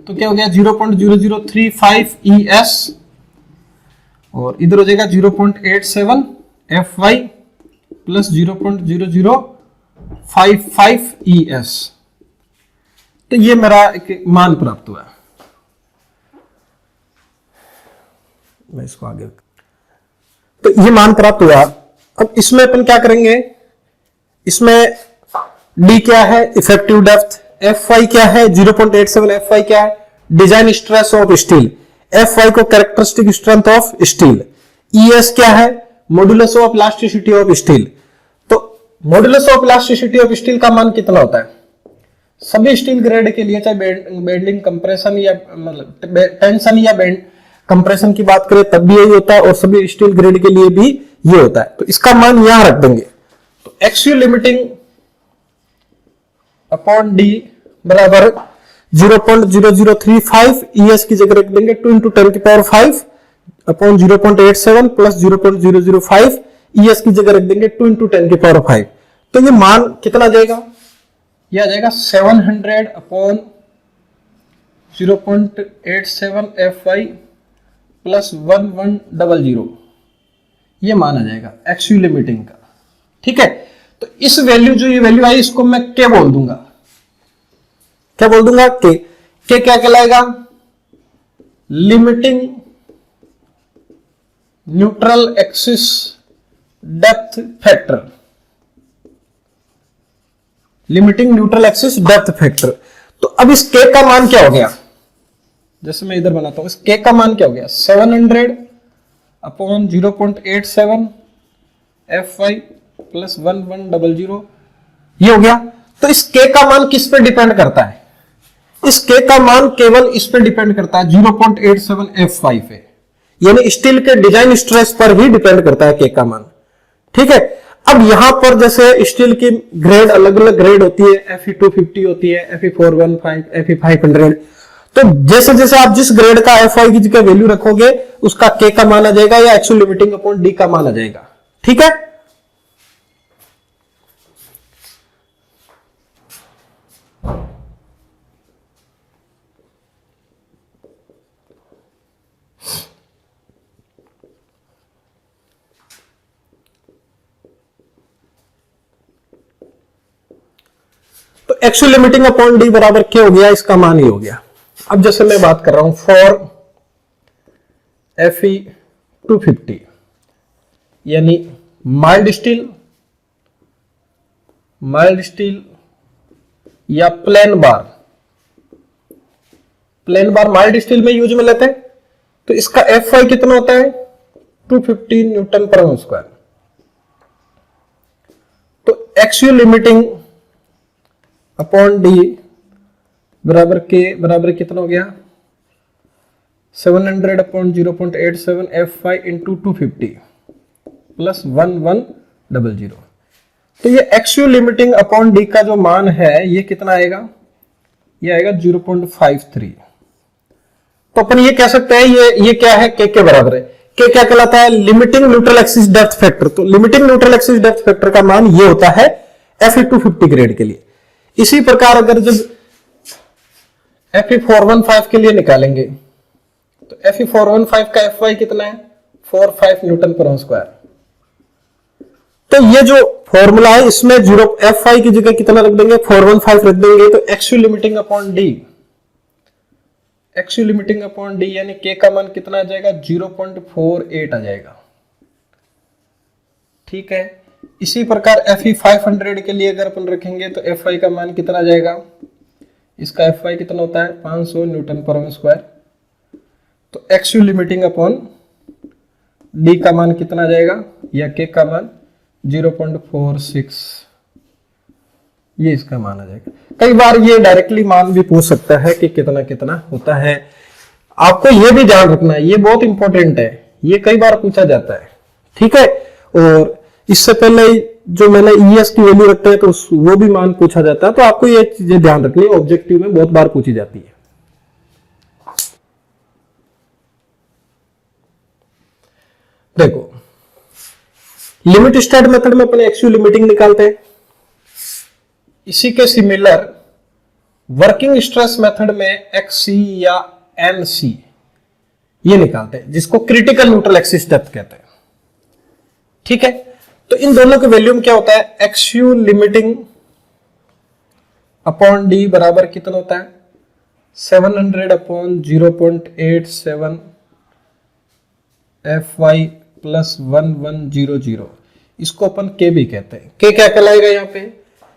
तो क्या हो गया 0.0035 ES, और इधर हो जाएगा 0.87 F5 प्लस 0.0055 ES। तो ये मेरा एक मान प्राप्त हुआ। मैं इसको आगे, तो ये मान प्राप्त हुआ। अब इसमें अपन क्या करेंगे, इसमें D क्या है, इफेक्टिव डेप्थ, F5 क्या है, 0.87 F5 क्या है, design stress of steel, F5 को characteristic strength of steel, ES क्या है, modulus of elasticity of steel. तो modulus of elasticity of steel का मान कितना होता है, सभी स्टील ग्रेड के लिए, चाहे बेंडिंग कंप्रेशन या मतलब टेंशन या बेंड कंप्रेशन की बात करें तब भी यही होता है, और सभी स्टील ग्रेड के लिए भी ये होता है। तो इसका मान यहां रख देंगे। तो एक्सयू लिमिटिंग अपॉन डी बराबर 0.0035 ES की जगह रख देंगे 2 × 10⁵ अपॉन 0.87 प्लस 0.005 ES की जगह रख देंगे 2 × 10⁵। तो ये मान कितना जाएगा, यह आ जाएगा 700 अपॉन 0.87 FY प्लस 1100, ये मान आ जाएगा एक्सयू लिमिटिंग का। ठीक है, तो इस वैल्यू जो ये वैल्यू आई इसको मैं क्या बोल दूंगा, क्या बोल दूंगा, के क्या कहलाएगा, limiting neutral axis depth factor, limiting neutral axis depth factor. तो अब इस के का मान क्या हो गया, जैसे मैं इधर बनाता हूं, इस के का मान क्या हो गया 700 अपॉन 0.87 FY प्लस 1100, ये हो गया। तो इस के का मान किस पे डिपेंड करता है, इस के का मान केवल इस पे डिपेंड करता है 0.87 FY पे, यानी स्टील के डिजाइन स्ट्रेस पर ही डिपेंड करता है के का मान। ठीक है, अब यहां पर जैसे स्टील की ग्रेड अलग अलग ग्रेड होती है, Fe250 होती है, Fe415, Fe500। तो जैसे जैसे आप जिस ग्रेड का FY की जगह वैल्यू रखोगे उसका के का मान आ जाएगा या एक्चुअल लिमिटिंग अपॉन डी का मान आ जाएगा। ठीक है, तो एक्चुअल लिमिटिंग अपॉन डी बराबर क्या हो गया, इसका मान ही हो गया। अब जैसे मैं बात कर रहा हूं फॉर Fe250 यानी माइल्ड स्टील या प्लेन बार माइल्ड स्टील में यूज में लेते हैं, तो इसका FY कितना होता है 250 न्यूटन पर स्क्वायर। तो एक्चुअल लिमिटिंग अपॉन डी बराबर के बराबर कितना हो गया 700 अपॉन 0.87 FY इंटू 250 प्लस 1100। तो ये एक्चुअल लिमिटिंग अपॉन डी का जो मान है ये कितना आएगा, ये आएगा 0.53। तो अपन ये कह सकते हैं ये क्या है, के बराबर है। के क्या कहलाता है, limiting neutral axis depth factor. तो limiting neutral axis depth factor का मान ये होता है Fe250 ग्रेड के लिए। इसी प्रकार अगर जब Fe415 के लिए निकालेंगे तो Fe415 का FY कितना है 45 न्यूटन पर स्क्वायर। तो ये जो फॉर्मूला है इसमें FY की जगह कितना रख देंगे 415 रख देंगे। तो एक्चुअल लिमिटिंग अपॉन डी यानी के का मान कितना आ जाएगा 0.48 आ जाएगा। ठीक है, इसी प्रकार Fe500 के लिए अगर अपन रखेंगे तो FY का मान कितना आ जाएगा, इसका FY कितना होता है 500 न्यूटन पर स्क्वायर। तो एक्चुअल लिमिटिंग अपॉन डी का मान कितना आ जाएगा, या के का मान 0.46, ये इसका मान आ जाएगा। कई बार ये डायरेक्टली मान भी पूछ सकता है कि कितना कितना होता है। आपको ये भी ध्यान रखना है, ये बहुत इंपॉर्टेंट है, ये कई बार पूछा जाता है। ठीक है, और इससे पहले जो मैंने ES की वैल्यू रखते हैं तो वो भी मान पूछा जाता है। तो आपको ये चीजें ध्यान रखनी है, ऑब्जेक्टिव में बहुत बार पूछी जाती है। देखो लिमिट स्टेट मेथड में अपने एक्चुअल लिमिटिंग निकालते हैं, इसी के सिमिलर वर्किंग स्ट्रेस मेथड में XC या NC ये निकालते हैं, जिसको क्रिटिकल न्यूट्रल एक्सिस डेप्थ कहते हैं। ठीक है, तो इन दोनों के वैल्यू में क्या होता है, एक्चुअल लिमिटिंग अपॉन डी बराबर कितना होता है 700 अपॉन 0.87 FY प्लस 1100। इसको अपन के भी कहते हैं। के क्या कहलाएगा, यहाँ पे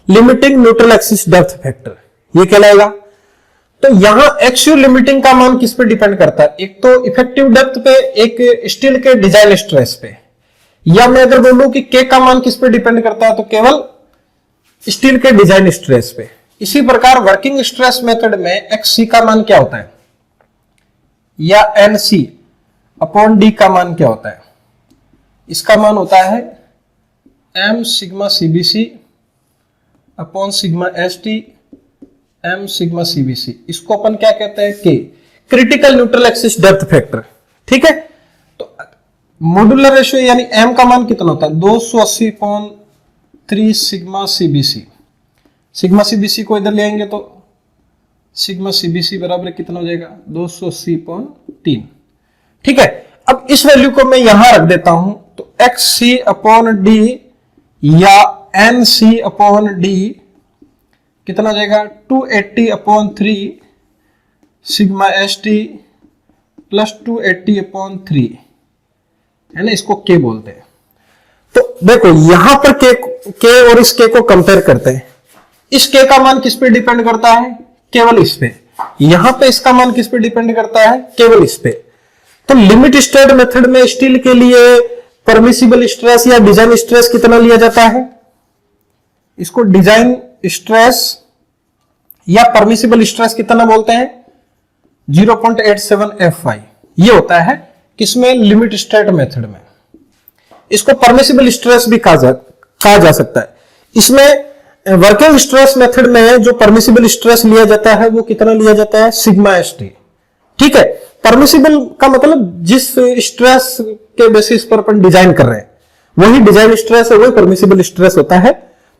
limiting neutral axis depth factor ये कहलाएगा। तो यहां एक्चुअल लिमिटिंग का मान किस पे डिपेंड करता है, एक तो इफेक्टिव डेप्थ पे, एक स्टील के डिजाइन स्ट्रेस पे। या मैं अगर बोलूं कि के का मान किस पे डिपेंड करता है तो केवल स्टील के डिजाइन स्ट्रेस पे। इसी प्रकार वर्किंग स्ट्रेस मेथड में एक्स सी का मान क्या होता है, या एन सी अपॉन डी का मान क्या होता है? इसका मान होता है M sigma CBC upon sigma S T M sigma CBC. इसको अपन क्या कहते हैं? K, critical neutral axis depth factor. ठीक है, तो मॉड्यूलर रेशियो यानी एम का मान कितना होता है? 280 upon 3 sigma CBC. Sigma CBC को इधर ले आएंगे तो सिग्मा सीबीसी बराबर कितना हो जाएगा? 280 अपॉन 3। ठीक है, अब इस वैल्यू को मैं यहां रख देता हूं, तो एक्स सी अपॉन डी या एन सी अपॉन डी कितना हो जाएगा? 280 upon 3 sigma S T plus 280 upon 3, है ना, इसको के बोलते हैं। तो देखो यहां पर के और इस के को कंपेयर करते हैं। इस के का मान किस पे डिपेंड करता है? केवल इस पे। यहां पे इसका मान किस पे डिपेंड करता है? केवल इस पे। तो लिमिट स्टेट मेथड में स्टील के लिए परमिसिबल स्ट्रेस या डिजाइन स्ट्रेस कितना लिया जाता है? इसको डिजाइन स्ट्रेस या परमिसिबल स्ट्रेस कितना बोलते हैं? 0.87 FY। ये होता है किसमें? लिमिट स्टेट मेथड में। इसको परमिसिबल स्ट्रेस भी कहा जा सकता है। इसमें वर्किंग स्ट्रेस मेथड में जो परमिसिबल स्ट्रेस लिया जाता है वो कितना लिया जाता है? Sigma S T. ठीक है, परमिसिबल का मतलब जिस स्ट्रेस के बेसिस पर अपन डिजाइन कर रहे हैं वही डिजाइन स्ट्रेस है, वही परमिसिबल स्ट्रेस होता है।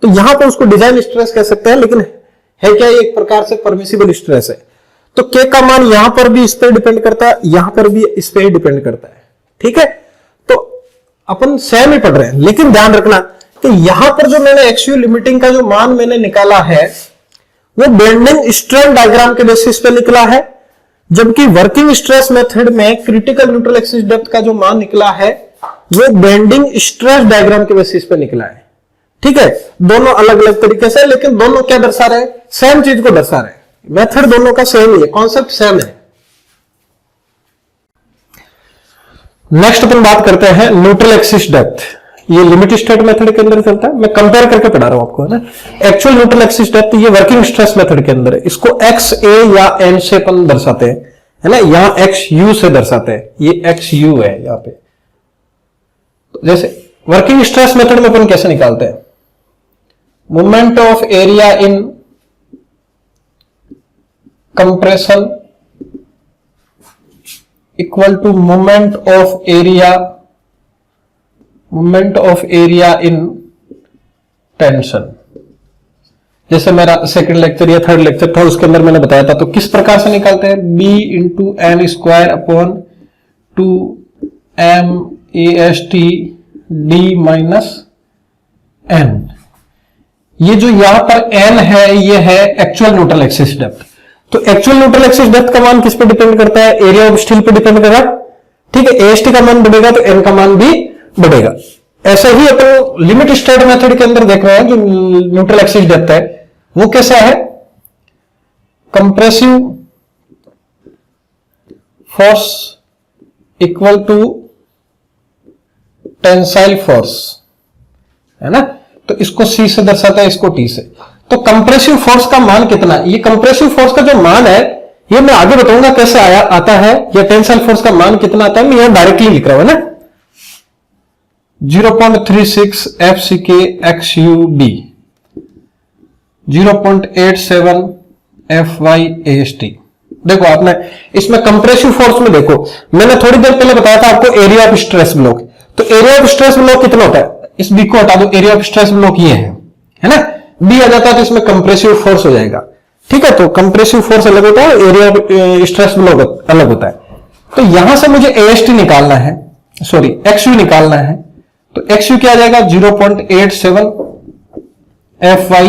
तो यहां पर उसको डिजाइन स्ट्रेस कह सकते हैं, लेकिन है क्या? एक प्रकार से परमिसिबल स्ट्रेस है। तो के का मान यहां पर भी इस पर डिपेंड करता है, यहां पर भी इस पर डिपेंड करता है। ठीक है, तो अपन सेम ही पढ़ रहे हैं, लेकिन ध्यान रखना कि यहां पर जो मैंने एक्सयू लिमिटिंग का जो मान मैंने निकाला है वो बेंडिंग स्ट्रेन डायग्राम के बेसिस पे निकला है, जबकि वर्किंग स्ट्रेस मेथड में क्रिटिकल न्यूट्रल एक्सिस डेप्थ का जो मान निकला है वो बेंडिंग स्ट्रेस डायग्राम के बेसिस पे निकला है। ठीक है, दोनों अलग अलग तरीके से, लेकिन दोनों क्या दर्शा रहे हैं? सेम चीज को दर्शा रहे हैं। मेथड दोनों का सेम ही है, कॉन्सेप्ट सेम है। नेक्स्ट अपन बात करते हैं न्यूट्रल एक्सिस डेप्थ। ये लिमिट स्टेट मेथड के अंदर चलता है, मैं कंपेयर करके पढ़ा रहा हूं आपको, है ना। एक्चुअल न्यूट्रल एक्सिस डेप्थ ये वर्किंग स्ट्रेस मेथड के अंदर है। इसको एक्स ए या एन से अपन दर्शाते हैं, है ना। यहां एक्स यू से दर्शाते हैं, ये एक्स यू है यहां पे। तो जैसे वर्किंग स्ट्रेस मेथड में अपन कैसे निकालते हैं? Moment of area in compression equal to moment of area in tension. जैसे मेरा सेकंड लेक्चर या थर्ड लेक्चर था उसके अंदर मैंने बताया था, तो किस प्रकार से निकालते हैं? b into n square upon 2m AST d minus n। ये जो यहां पर n है ये है एक्चुअल न्यूट्रल एक्सिस डेप्थ। तो एक्चुअल न्यूट्रल एक्सिस डेप्थ का मान किस पे डिपेंड करता है? एरिया ऑफ स्टील पे डिपेंड करेगा। ठीक है, AST का मान बढ़ेगा तो n का मान भी बढ़ेगा। ऐसे ही अपन लिमिट स्टेट मेथड के अंदर देख रहे हैं जो न्यूट्रल एक्सिस डेप्थ है वो कैसा है? Compressive force equal to tensile force, है ना। तो इसको C से दर्शाता है, इसको T से। तो कंप्रेसिव फोर्स का मान कितना? ये कंप्रेसिव फोर्स का जो मान है ये मैं आगे बताऊंगा कैसे आता है, या टेंसाइल फोर्स का मान कितना आता है मैं यहां डायरेक्टली लिख रहा हूं, है ना। 0.36 FCK XUD, 0.87 FY AST। देखो आपने इसमें कंप्रेसिव फोर्स में देखो, मैंने थोड़ी देर पहले बताया था आपको एरिया ऑफ स्ट्रेस ब्लॉक। तो एरिया ऑफ स्ट्रेस ब्लॉक कितना होता है? इस बी को हटा दो, एरिया ऑफ स्ट्रेस ब्लॉक ये है ना। बी आ जाता है तो इसमें कंप्रेसिव फोर्स हो जाएगा। ठीक है, तो कंप्रेसिव फोर्स अलग होता है, एरिया ऑफ स्ट्रेस ब्लॉक अलग होता है। तो यहां से मुझे AST निकालना है, सॉरी XU निकालना है। तो XU क्या आ जाएगा? 0.87 FY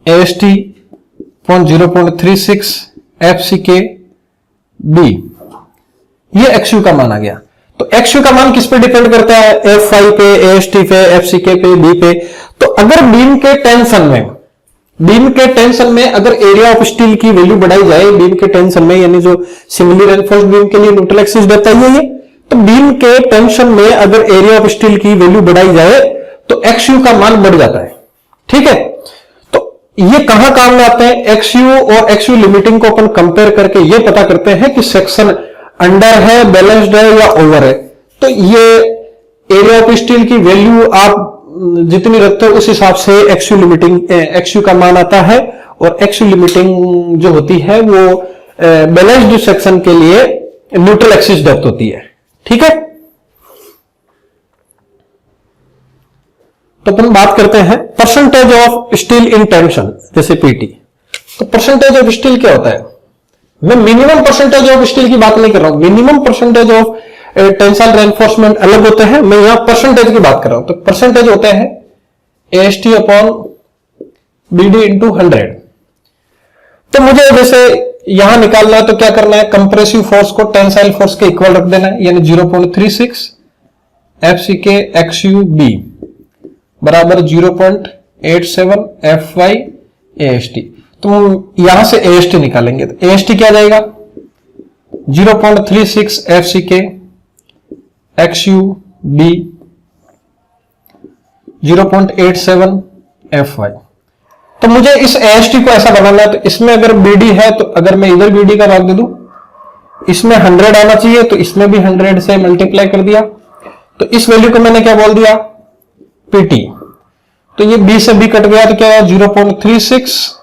AST 0.36 FCK B। ये XU का मान आ गया। तो XU का मान किस पे डिपेंड करता है? FY पे, AST पे, FCK पे, B पे। तो अगर बीम के टेंशन में अगर एरिया ऑफ स्टील की वैल्यू बढ़ाई जाए बीम के टेंशन में, यानी जो सिंगली रेनफोर्स्ड बीम के लिए न्यूट्रल एक्सिस डेप्थ आई है, तो बीम के टेंशन में अगर एरिया ऑफ स्टील की वैल्यू बढ़ाई जाए तो XU का मान बढ़ जाता है। ठीक है, तो ये कहां काम में आते हैं? एक्सयू और एक्सयू लिमिटिंग को अपन कंपेयर करके ये पता करते हैं कि सेक्शन अंडर है, बैलेंस्ड है या ओवर है। तो ये एरिया ऑफ स्टील की वैल्यू आप जितनी रखते हो उस हिसाब से एक्सयू लिमिटिंग, एक्सयू का मान आता है। और एक्सयू लिमिटिंग जो होती है वो बैलेंस्ड सेक्शन के लिए न्यूट्रल एक्सिस डेप्थ होती है। ठीक है, तो अपन बात करते हैं percentage of steel in tension, जैसे पीटी। तो परसेंटेज ऑफ स्टील क्या होता है? मैं मिनिमम परसेंटेज ऑफ स्टील की बात नहीं कर रहा हूं। Minimum percentage of tensile reinforcement अलग होते हैं, मैं यहां परसेंटेज की बात कर रहा हूं। तो परसेंटेज होते हैं AST अपॉन BD इंटू 100। तो मुझे जैसे यहां निकालना है तो क्या करना है? कंप्रेसिव फोर्स को टेंसाइल फोर्स के इक्वल रख देना है, यानी 0.36 FCK XUB बराबर 0.87 FY AST। तो हम यहां से AST निकालेंगे, तो AST क्या जाएगा? 0.36 FCK XUB 0.87 FY। तो मुझे इस AST को ऐसा बनाना है, तो इसमें अगर BD है तो अगर मैं इधर BD का भाग दे दूं, इसमें 100 आना चाहिए, तो इसमें भी 100 से मल्टीप्लाई कर दिया। तो इस वैल्यू को मैंने क्या बोल दिया? PT। तो ये B से B कट गया, तो क्या हुआ? 0.36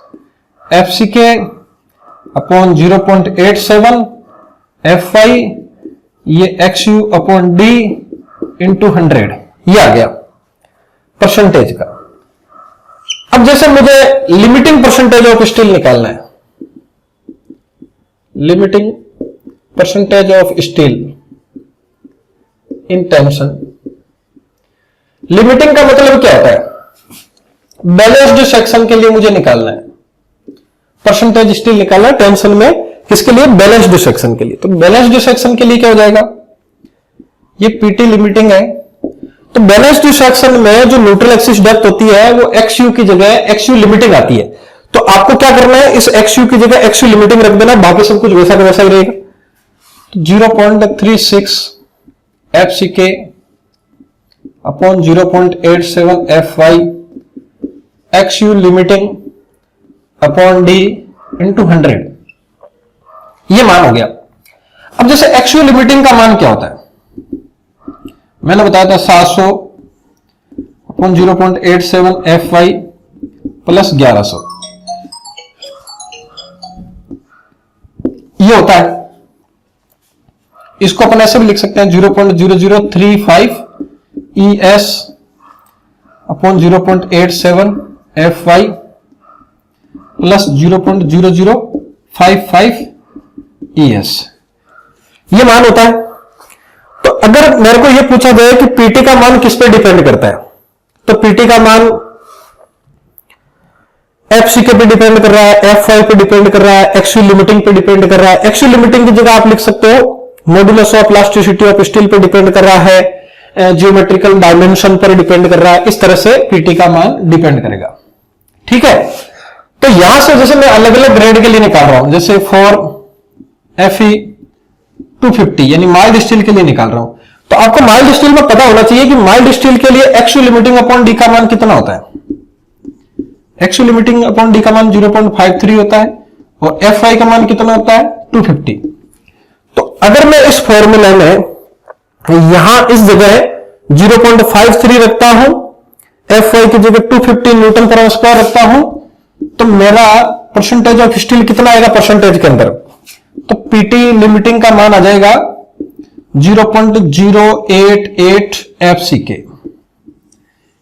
FCK अपॉन 0.87 FY, ये XU अपॉन D इंटू 100, ये आ गया परसेंटेज का। अब जैसे मुझे लिमिटिंग परसेंटेज ऑफ स्टील निकालना है, limiting percentage of steel in tension. Limiting का मतलब क्या होता है? बैलेंस्ड सेक्शन के लिए मुझे निकालना है परसेंटेज स्टील निकालना है टेंशन में, किसके लिए? बैलेंस्ड सेक्शन के लिए। तो बैलेंस्ड सेक्शन के लिए क्या हो जाएगा? ये पीटी लिमिटिंग है। तो बैलेंस्ड सेक्शन में जो न्यूट्रल एक्सिस डेप्थ होती है वो XU की जगह XU लिमिटिंग आती है। तो आपको क्या करना है? इस XU की जगह XU लिमिटिंग रख देना, बाकी सब कुछ वैसा का वैसा ही रहेगा। तो 0.36 FCK upon 0.87 FY XU limiting upon D into 100, ये मान हो गया। अब जैसे XU लिमिटिंग का मान क्या होता है? मैंने बताया था 700 अपॉन 0.87 FY प्लस 1100, ये होता है। इसको अपन ऐसे भी लिख सकते हैं 0.0035 ES upon 0.87 FY plus 0.0055 ES, ये मान होता है। तो अगर मेरे को यह पूछा जाए कि पीटी का मान किस पे डिपेंड करता है, तो पीटी का मान FCK पे डिपेंड कर रहा है, FY पे डिपेंड कर रहा है, XU लिमिटिंग पे डिपेंड कर रहा है। XU लिमिटिंग की जगह आप लिख सकते हो modulus of elasticity of steel पे डिपेंड कर रहा है, जियोमेट्रिकल डायमेंशन पर डिपेंड कर रहा है। इस तरह से पीटी का मान डिपेंड करेगा। ठीक है, तो यहां से जैसे मैं अलग अलग ग्रेड के लिए निकाल रहा हूं, जैसे फॉर FE 250 यानी माइल्ड स्टील के लिए निकाल रहा हूं, तो आपको माइल्ड स्टील में पता होना चाहिए कि माइल्ड स्टील के लिए XU लिमिटिंग अपॉन D का मान कितना होता है। XU लिमिटिंग अपॉन D का मान 0.53 होता है और FY का मान कितना होता है? 250। तो अगर मैं इस फॉर्मूले में यहां इस जगह 0.53 रखता हूं, FY की जगह 250 न्यूटन पर स्क्वायर रखता हूं, तो मेरा परसेंटेज ऑफ स्टील कितना आएगा परसेंटेज के अंदर? तो पीटी लिमिटिंग का मान आ जाएगा 0.088 FCK।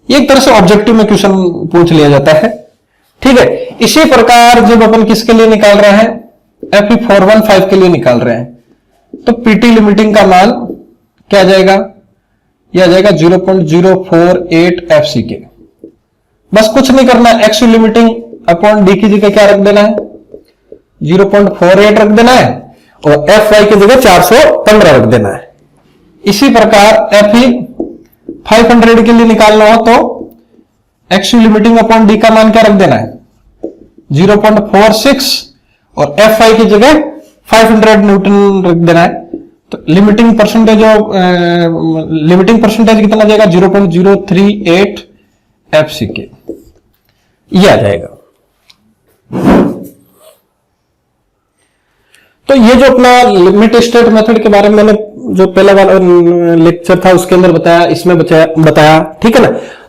एक तरह से ऑब्जेक्टिव में क्वेश्चन पूछ लिया जाता है। ठीक है, इसी प्रकार जब अपन किसके लिए निकाल रहे हैं? FE 415 के लिए निकाल रहे हैं, तो पीटी लिमिटिंग का मान क्या आ जाएगा? यह आ जाएगा 0.048 FCK। बस कुछ नहीं करना, XU लिमिटिंग अपॉन D की जगह क्या रख देना है? 0.48 रख देना है और FY की जगह 415 रख देना है। इसी प्रकार FE 500 के लिए निकालना हो तो XU लिमिटिंग अपॉन D का मान क्या रख देना है? 0.46 और FY की जगह 500 न्यूटन रख देना है। तो लिमिटिंग परसेंटेज कितना आ जाएगा? 0.038 FCK, ये आ जाएगा। तो ये जो अपना लिमिट स्टेट मेथड के बारे में मैंने जो पहला वाला लेक्चर था उसके अंदर बताया, इसमें बताया, ठीक है ना।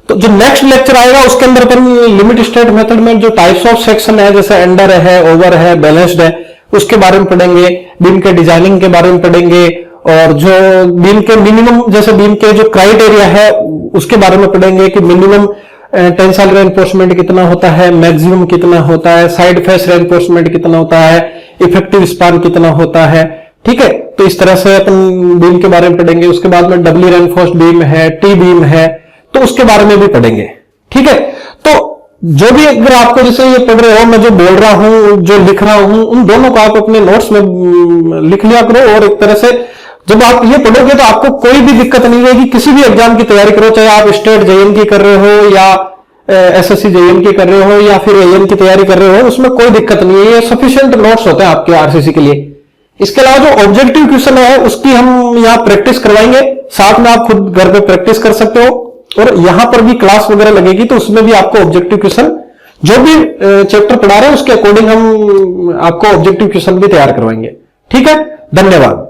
तो जो नेक्स्ट लेक्चर आएगा उसके अंदर अपन लिमिट स्टेट मेथड में जो टाइप्स ऑफ सेक्शन है, जैसे अंडर है, ओवर है, बैलेंस्ड है, उसके बारे में पढ़ेंगे। बीम के डिजाइनिंग के बारे में पढ़ेंगे, और जो बीम के मिनिमम, जैसे बीम के जो क्राइटेरिया है उसके बारे में पढ़ेंगे कि मिनिमम टेंसाइल रेनफोर्समेंट कितना होता है, मैक्सिमम कितना होता है, साइड फेस रेनफोर्समेंट कितना होता है, इफेक्टिव स्पान कितना होता है, ठीक है। तो इस तरह से अपन बीम के बारे में पढ़ेंगे। उसके बाद में डबली रेनफोर्स्ड बीम है, टी बीम है, तो उसके बारे में भी पढ़ेंगे, ठीक है। तो जो भी अगर आपको जैसे ये पढ़ रहे हो, मैं जो बोल रहा हूं, जो लिख रहा हूं, उन दोनों को आप अपने नोट्स में लिख लिया करो, और एक तरह से जब आप ये पढ़ोगे तो आपको कोई भी दिक्कत नहीं रहेगी। किसी भी एग्जाम की तैयारी करो, चाहे आप स्टेट जेईएम की कर रहे हो या एसएससी जेईएम की कर रहे हो या फिर एएम की तैयारी कर रहे हो, उसमें कोई दिक्कत नहीं है। ये सफिशिएंट नोट्स होते हैं आपके आरसीसी के लिए। इसके अलावा जो ऑब्जेक्टिव क्वेश्चन है उसकी हम यहाँ प्रैक्टिस करवाएंगे, साथ में आप खुद घर पे प्रैक्टिस कर सकते हो, और यहां पर भी क्लास वगैरह लगेगी तो उसमें भी आपको ऑब्जेक्टिव क्वेश्चन जो भी चैप्टर पढ़ा रहे हैं उसके अकॉर्डिंग हम आपको ऑब्जेक्टिव क्वेश्चन भी तैयार करवाएंगे, ठीक है। धन्यवाद।